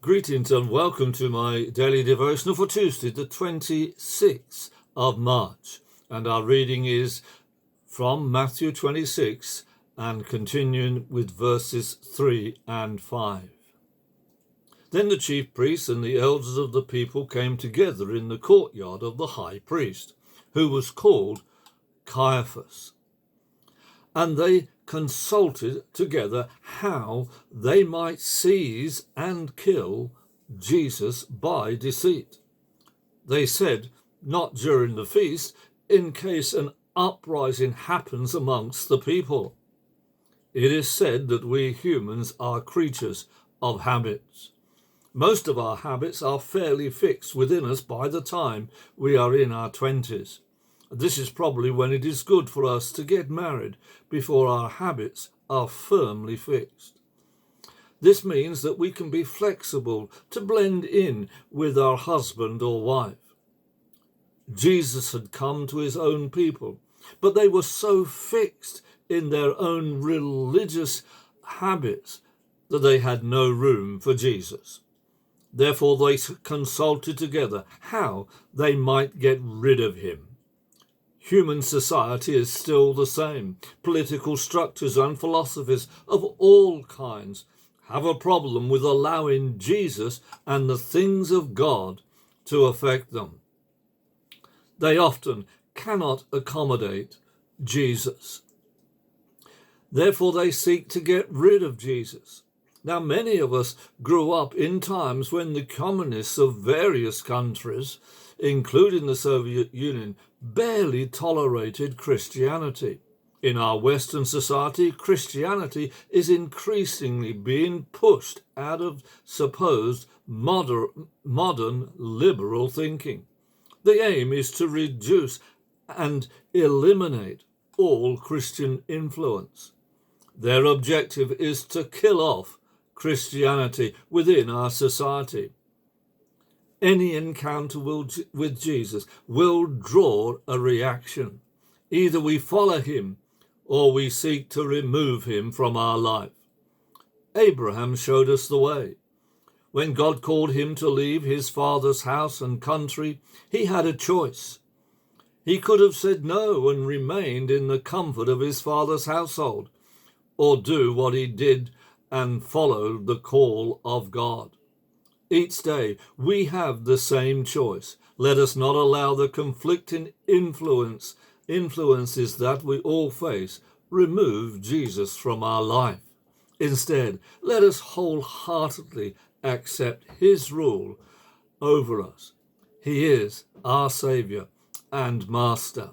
Greetings and welcome to my daily devotional for Tuesday, the 26th of March. And our reading is from Matthew 26 and continuing with verses 3 and 5. Then the chief priests and the elders of the people came together in the courtyard of the high priest, who was called Caiaphas. And they consulted together how they might seize and kill Jesus by deceit. They said, not during the feast, in case an uprising happens amongst the people. It is said that we humans are creatures of habits. Most of our habits are fairly fixed within us by the time we are in our 20s. This is probably when it is good for us to get married before our habits are firmly fixed. This means that we can be flexible to blend in with our husband or wife. Jesus had come to his own people, but they were so fixed in their own religious habits that they had no room for Jesus. Therefore, they consulted together how they might get rid of him. Human society is still the same. Political structures and philosophies of all kinds have a problem with allowing Jesus and the things of God to affect them. They often cannot accommodate Jesus. Therefore, they seek to get rid of Jesus. Now, many of us grew up in times when the communists of various countries, including the Soviet Union, barely tolerated Christianity. In our Western society, Christianity is increasingly being pushed out of supposed modern liberal thinking. The aim is to reduce and eliminate all Christian influence. Their objective is to kill off Christianity within our society. Any encounter with Jesus will draw a reaction. Either we follow him or we seek to remove him from our life. Abraham showed us the way. When God called him to leave his father's house and country, he had a choice. He could have said no and remained in the comfort of his father's household, or do what he did and follow the call of God. Each day we have the same choice. Let us not allow the conflicting influences that we all face remove Jesus from our life. Instead, let us wholeheartedly accept his rule over us. He is our Saviour and Master.